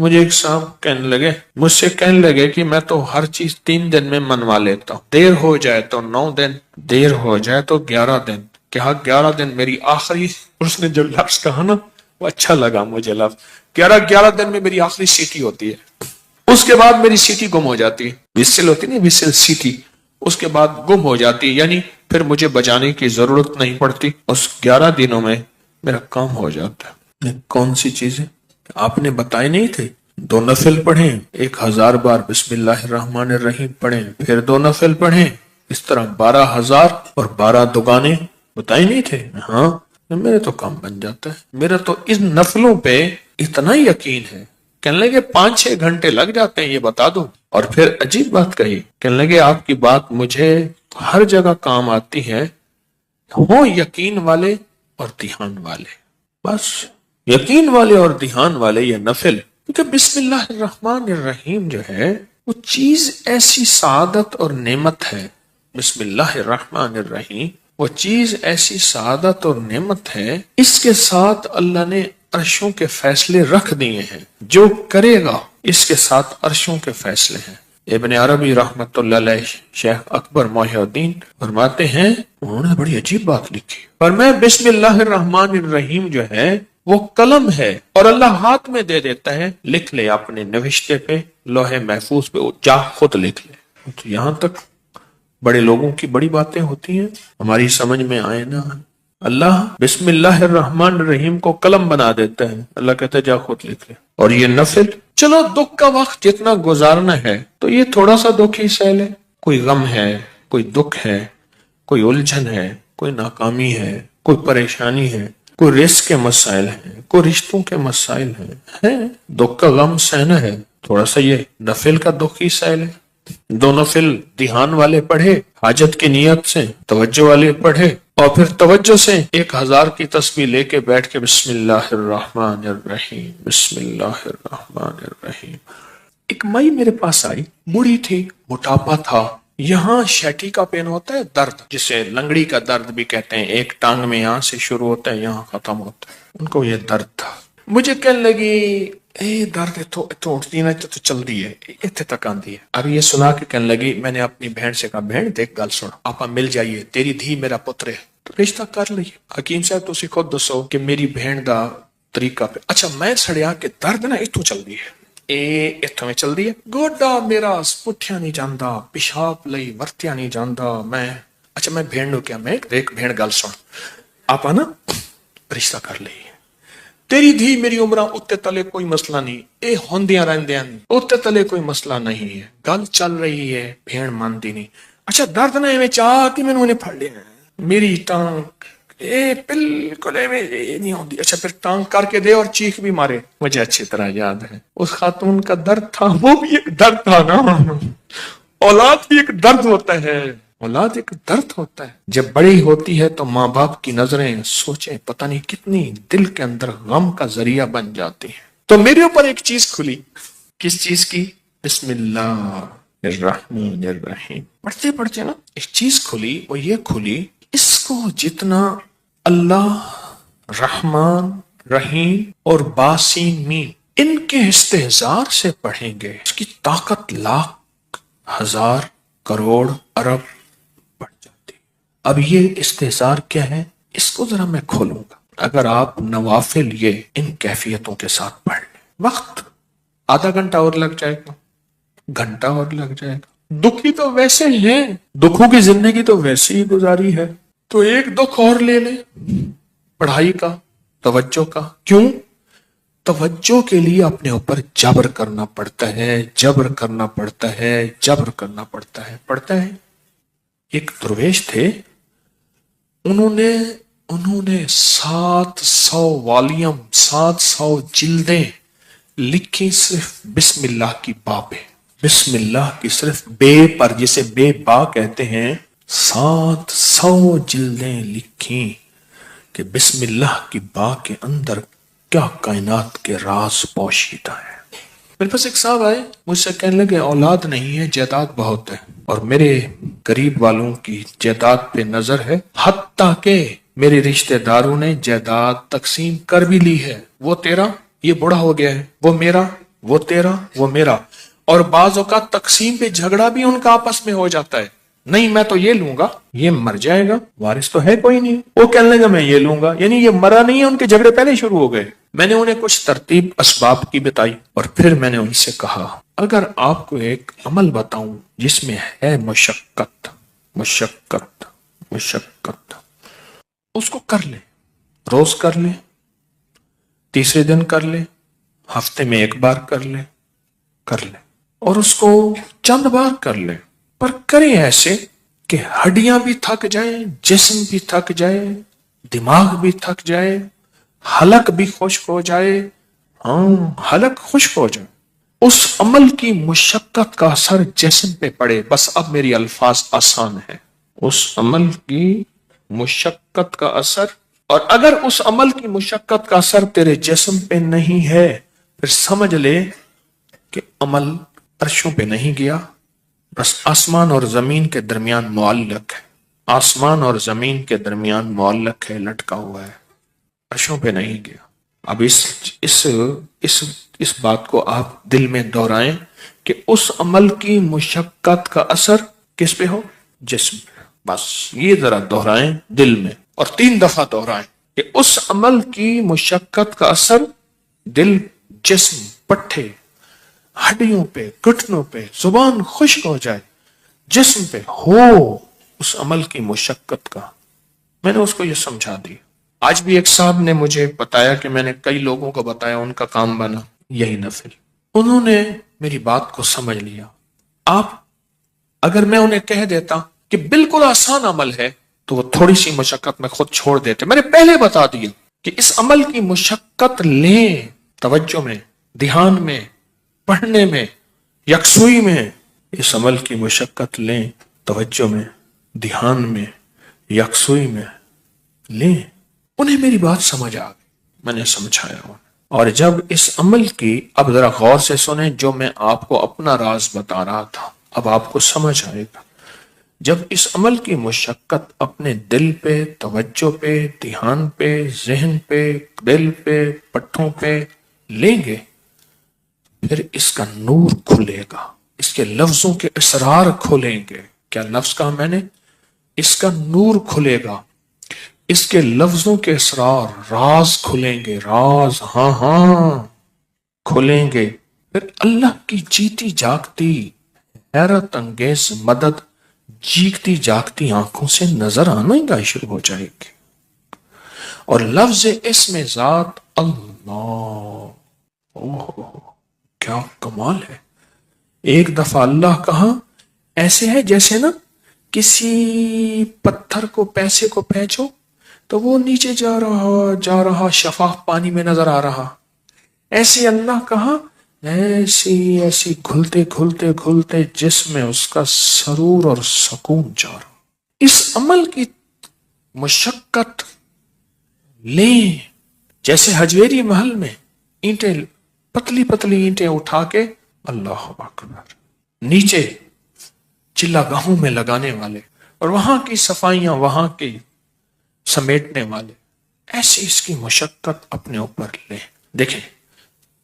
مجھے ایک صاحب مجھ سے کہنے لگے کہ میں تو ہر چیز 3 دن میں منوا لیتا ہوں، دیر ہو جائے تو 9 دن، دیر ہو جائے تو 11 دن۔ کہا 11 دن میری آخری، اس نے جو لفظ کہا نا وہ اچھا لگا مجھے لفظ، 11 دن میں میری آخری سیٹی ہوتی ہے، اس کے بعد میری سیٹی گم ہو جاتی ہے، وسل ہوتی نہیں، وسل سیٹی، اس کے بعد گم ہو جاتی ہے، یعنی پھر مجھے بجانے کی ضرورت نہیں پڑتی، اس 11 دنوں میں میرا کام ہو جاتا ہے۔ کون سی چیزیں آپ نے بتائے نہیں تھے؟ 2 نفل پڑھیں، 1000 بار بسم اللہ الرحمن الرحیم پڑھیں، پھر 2 نفل پڑھیں، اس طرح 12,000 اور 12 دگانے بتائے نہیں تھے؟ ہاں، میرے تو کام بن جاتا ہے، میرا تو ان نفلوں پہ اتنا یقین ہے۔ کہنے لگے 5-6 گھنٹے لگ جاتے ہیں، یہ بتا دو۔ اور پھر عجیب بات کہی، کہنے لگے آپ کی بات مجھے ہر جگہ کام آتی ہے، ہو یقین والے اور دھیان والے، بس یقین والے اور دھیان والے یہ نفل، کیونکہ بسم اللہ الرحمن الرحیم جو ہے وہ چیز ایسی سعادت اور نعمت ہے، بسم اللہ الرحمن الرحیم وہ چیز ایسی سعادت اور نعمت ہے، اس کے ساتھ اللہ نے عرشوں کے فیصلے رکھ دیے ہیں، جو کرے گا اس کے ساتھ عرشوں کے فیصلے ہیں۔ ابن عربی رحمت اللہ علیہ، شیخ اکبر محی الدین فرماتے ہیں، انہوں نے بڑی عجیب بات لکھی، پر میں بسم اللہ الرحمن الرحیم جو ہے وہ قلم ہے اور اللہ ہاتھ میں دے دیتا ہے، لکھ لے اپنے نوشتے پہ، لوح محفوظ پہ، جا خود لکھ لے۔ تو یہاں تک بڑے لوگوں کی بڑی باتیں ہوتی ہیں، ہماری سمجھ میں آئے نا، اللہ بسم اللہ الرحمن الرحیم کو قلم بنا دیتا ہے، اللہ کہتا ہے جا خود لکھ لے۔ اور یہ نفل، چلو دکھ کا وقت جتنا گزارنا ہے تو یہ تھوڑا سا دکھ ہی سہ لے، کوئی غم ہے، کوئی دکھ ہے، کوئی الجھن ہے، کوئی ناکامی ہے، کوئی پریشانی ہے، کوئی رزق کے مسائل ہیں، کوئی رشتوں کے مسائل ہیں، دکھ کا غم سہنا ہے، تھوڑا سا یہ نفل کا دکھ ہی سہ لے۔ 2 نفل دھیان والے پڑھے، حاجت کی نیت سے، توجہ والے پڑھے، اور پھر توجہ سے 1000 کی تسبیح لے کے بیٹھ کے بسم اللہ الرحمن الرحیم، بسم اللہ الرحمن الرحیم۔ ایک مائی میرے پاس آئی، بوڑھی تھی، موٹاپا تھا، یہاں شیٹی کا پین ہوتا ہے، درد جسے لنگڑی کا درد بھی کہتے ہیں، ایک ٹانگ میں یہاں سے شروع ہوتا ہے یہاں ختم ہوتا ہے، ان کو یہ درد تھا۔ مجھے کہنے لگی درد اتو اٹھتی نا تو چل دی ہے، اتنے تک آندی ہے۔ اب یہ سنا کے کہنے لگی، میں نے اپنی بہن سے کہا، بہن دیکھ گل سن، آپا مل جائیے، تیری دھی میرا پتر ہے، تو رشتہ کر لئیے۔ حکیم صاحب تسی خود دسو کہ میری بہن دا طریقہ پہ، اچھا میں سڑیا کہ درد نا اتو چل دی ہے، اتوں میں چل دی ہے، گوڈا میرا پٹھیا نہیں جاندا، پیشاب لئی ورتیا نہیں جاندا، اچھا میں بہن نو کیا، میں دیکھ بہن گل سن، آپا نا رشتہ کر لئیے، تیری دھی میری عمرہ اتے تلے کوئی مسئلہ نہیں، اے ہوندیاں رہندیاں اتے تلے کوئی مسئلہ نہیں ہے، گل چل رہی ہے، بہن مانتی نہیں۔ اچھا درد نہ ایویں چاہ کہ میں نے پھڑ لیا میری ٹانگ، بالکل ایویں نہیں ہوندی، اچھا پھر ٹانگ کر کے دے اور چیخ بھی مارے۔ مجھے اچھی طرح یاد ہے اس خاتون کا درد تھا، وہ بھی ایک درد تھا نا، اولاد بھی ایک درد ہوتا ہے، اولاد ایک درد ہوتا ہے۔ جب بڑی ہوتی ہے تو ماں باپ کی نظریں سوچیں پتہ نہیں کتنی دل کے اندر غم کا ذریعہ بن جاتی ہیں۔ تو میرے اوپر ایک چیز کھلی، کس چیز کی؟ بسم اللہ الرحمن الرحیم پڑھتے پڑھتے نا ایک چیز کھلی، وہ یہ کھلی، اس کو جتنا اللہ رحمان رحیم اور باسین میم ان کے استحضار سے پڑھیں گے، اس کی طاقت لاکھ، ہزار، کروڑ، ارب بڑھ جاتی۔ اب یہ استحضار کیا ہے، اس کو ذرا میں کھولوں گا۔ اگر آپ نوافل یہ ان کیفیتوں کے ساتھ پڑھ لیں، وقت آدھا گھنٹہ اور لگ جائے گا، گھنٹہ اور لگ جائے گا، دکھی تو ویسے ہیں، دکھوں کی زندگی تو ویسے ہی گزاری ہے، تو ایک دکھ اور لے لیں پڑھائی کا، توجہ کا۔ کیوں؟ توجہ کے لیے اپنے اوپر جبر کرنا پڑتا ہے، جبر کرنا پڑتا ہے، جبر کرنا پڑتا ہے، پڑتا ہے۔ ایک درویش تھے، انہوں نے 700 والیوم، 700 جلدیں لکھی صرف بسم اللہ کی با پہ، بسم اللہ کی صرف بے پر، جسے بے با کہتے ہیں، 700 جلدیں لکھی کہ بسم اللہ کی با کے اندر کیا کائنات کے راز پوشیدہ ہے۔ میرے پاس ایک صاحب آئے، مجھ سے کہنے لگے اولاد نہیں ہے، جائیداد بہت ہے، اور میرے قریب والوں کی جائیداد پہ نظر ہے، حتیٰ کہ میرے رشتہ داروں نے جائیداد تقسیم کر بھی لی ہے، وہ تیرا، یہ بڑا ہو گیا ہے، وہ میرا، وہ تیرا وہ میرا. اور بعض اوقات تقسیم پہ جھگڑا بھی ان کا آپس میں ہو جاتا ہے. نہیں میں تو یہ لوں گا, یہ مر جائے گا, وارث تو ہے کوئی نہیں, وہ کہنے لگا میں یہ لوں گا. یعنی یہ مرا نہیں ہے, ان کے جھگڑے پہلے شروع ہو گئے. میں نے انہیں کچھ ترتیب اسباب کی بتائی اور پھر میں نے ان سے کہا اگر آپ کو ایک عمل بتاؤں جس میں ہے مشقت مشقت مشقت, اس کو کر لیں, روز کر لیں, تیسرے دن کر لیں, ہفتے میں ایک بار کر لیں, اور اس کو چند بار کر لیں, پر کریں ایسے کہ ہڈیاں بھی تھک جائیں, جسم بھی تھک جائے, دماغ بھی تھک جائے, حلق بھی خشک ہو جائے. حلق خشک ہو جائے. اس عمل کی مشقت کا اثر جسم پہ پڑے. بس اب میری الفاظ آسان ہے. اس عمل کی مشقت کا اثر, اور اگر اس عمل کی مشقت کا اثر تیرے جسم پہ نہیں ہے پھر سمجھ لے کہ عمل عرشوں پہ نہیں گیا, بس آسمان اور زمین کے درمیان معلق ہے. آسمان اور زمین کے درمیان معلق ہے, لٹکا ہوا ہے, عرشوں پہ نہیں گیا. اب اس بات کو آپ دل میں دہرائیں کہ اس عمل کی مشقت کا اثر کس پہ ہو؟ جسم پہ. بس یہ ذرا دہرائیں دل میں, اور 3 دفعہ دہرائیں کہ اس عمل کی مشقت کا اثر دل, جسم, پٹھے, ہڈیوں پہ, گھٹنوں پہ, زبان خشک ہو جائے, جسم پہ ہو اس عمل کی مشقت کا. میں نے اس کو یہ سمجھا دی. آج بھی ایک صاحب نے مجھے بتایا کہ میں نے کئی لوگوں کو بتایا, ان کا کام بنا یہی نفل. انہوں نے میری بات کو سمجھ لیا. آپ اگر میں انہیں کہہ دیتا کہ بالکل آسان عمل ہے تو وہ تھوڑی سی مشقت میں خود چھوڑ دیتے. میں نے پہلے بتا دیا کہ اس عمل کی مشقت لیں, توجہ میں, دھیان میں, پڑھنے میں, یکسوئی میں. اس عمل کی مشقت لیں, توجہ میں, دھیان میں, یکسوئی میں لیں. انہیں میری بات سمجھ آ گئی. میں نے سمجھایا انہیں. اور جب اس عمل کی, اب ذرا غور سے سنیں جو میں آپ کو اپنا راز بتا رہا تھا, اب آپ کو سمجھ آئے گا. جب اس عمل کی مشقت اپنے دل پہ, توجہ پہ, دھیان پہ, ذہن پہ, دل پہ, پٹھوں پہ لیں گے, پھر اس کا نور کھلے گا, اس کے لفظوں کے اسرار کھلیں گے. کیا لفظ کہا میں نے؟ اس کا نور کھلے گا, اس کے لفظوں کے اسرار, راز کھلیں گے, راز, ہاں کھلیں گے. پھر اللہ کی جیتی جاگتی حیرت انگیز مدد جیگتی جاگتی آنکھوں سے نظر آنا ہی شروع ہو جائے گی. اور لفظ اسم ذات اللہ, کیا کمال ہے. ایک دفعہ اللہ کہا ایسے ہے جیسے نا کسی پتھر کو, پیسے کو پھینچو تو وہ نیچے جا رہا شفاف پانی میں نظر آ رہا. ایسے اللہ کہا ایسی گھلتے گھلتے گھلتے جسم میں اس کا سرور اور سکون جا رہا. اس عمل کی مشقت لیں, جیسے حجویری محل میں اینٹیں, پتلی پتلی اینٹیں اٹھا کے اللہ اکبر نیچے چلا گاہوں میں لگانے والے, اور وہاں کی صفائیاں وہاں کی سمیٹنے والے, ایسی اس کی مشقت اپنے اوپر لیں. دیکھیں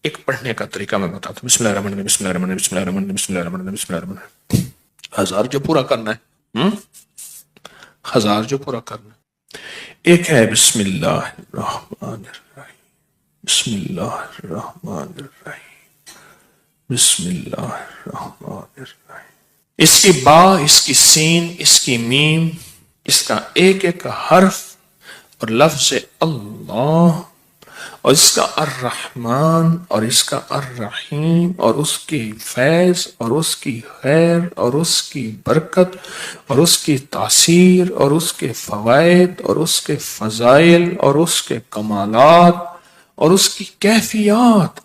ایک پڑھنے کا طریقہ میں بتاتا ہوں. بسم اللہ الرحمن الرحیم, بسم اللہ الرحمن الرحیم, بسم اللہ الرحمن الرحیم, بسم اللہ الرحمن الرحیم, بسم اللہ الرحمن الرحیم. 1000 جو پورا کرنا ہے, 1000 جو پورا کرنا ہے. ایک ہے بسم اللہ الرحمن الرحیم, بسم اللہ الرحمن الرحیم, بسم اللہ الرحمن الرحیم. اس کی با, اس کی سین, اس کی میم, اس کا ایک ایک حرف اور لفظ اللہ, اور اس کا الرحمن اور اس کا الرحیم, اور اس کی فیض اور اس کی خیر اور اس کی برکت اور اس کی تاثیر اور اس کے فوائد اور اس کے فضائل اور اس کے کمالات اور اس کی کیفیات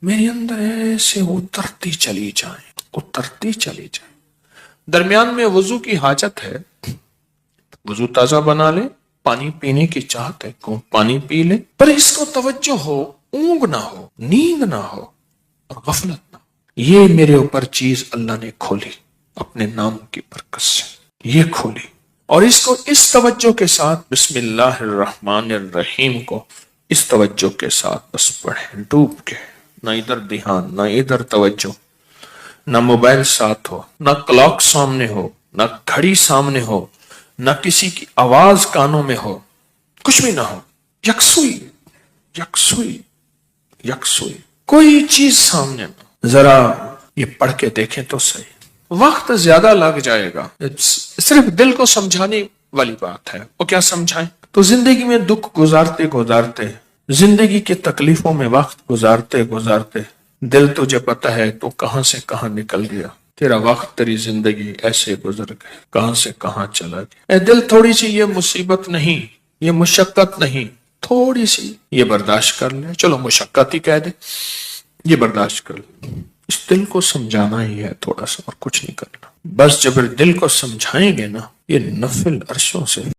میرے اندر ایسے اترتی چلی جائیں, اترتی چلی جائیں. درمیان میں وضو کی حاجت ہے, وضو تازہ بنا لے, پانی پینے کی چاہت ہے کو پانی پی لے, پر اس کو توجہ ہو, اونگ نہ ہو, نیند نہ ہو اور غفلت نہ ہو. یہ میرے اوپر چیز اللہ نے کھولی اپنے نام کی برکت سے, یہ کھولی. اور اس کو اس توجہ کے ساتھ بسم اللہ الرحمن الرحیم کو اس توجہ کے ساتھ بس پڑھیں ڈوب کے, نہ ادھر دھیان، نہ ادھر توجہ، نہ موبائل ساتھ ہو، نہ کلاک سامنے ہو، نہ گھڑی سامنے ہو، نہ کسی کی آواز کانوں میں ہو، کچھ بھی نہ ہو، یکسوئی یکسوئی یکسوئی، کوئی چیز سامنے نہ۔ ذرا یہ پڑھ کے دیکھیں تو صحیح، وقت زیادہ لگ جائے گا، صرف دل کو سمجھانے والی بات ہے۔ وہ کیا سمجھائیں؟ تو زندگی میں دکھ گزارتے گزارتے، زندگی کی تکلیفوں میں وقت گزارتے گزارتے دل تجھے پتہ ہے تو کہاں سے کہاں نکل گیا، تیرا وقت، تیری زندگی ایسے گزر گئے، کہاں سے کہاں چلا گیا۔ اے دل، تھوڑی سی یہ مصیبت نہیں، یہ مشقت نہیں، تھوڑی سی یہ برداشت کر لے، چلو مشقت ہی کہہ دے، یہ برداشت کر لے۔ اس دل کو سمجھانا ہی ہے تھوڑا سا، اور کچھ نہیں کرنا۔ بس جب دل کو سمجھائیں گے نا، یہ نفل عرشوں سے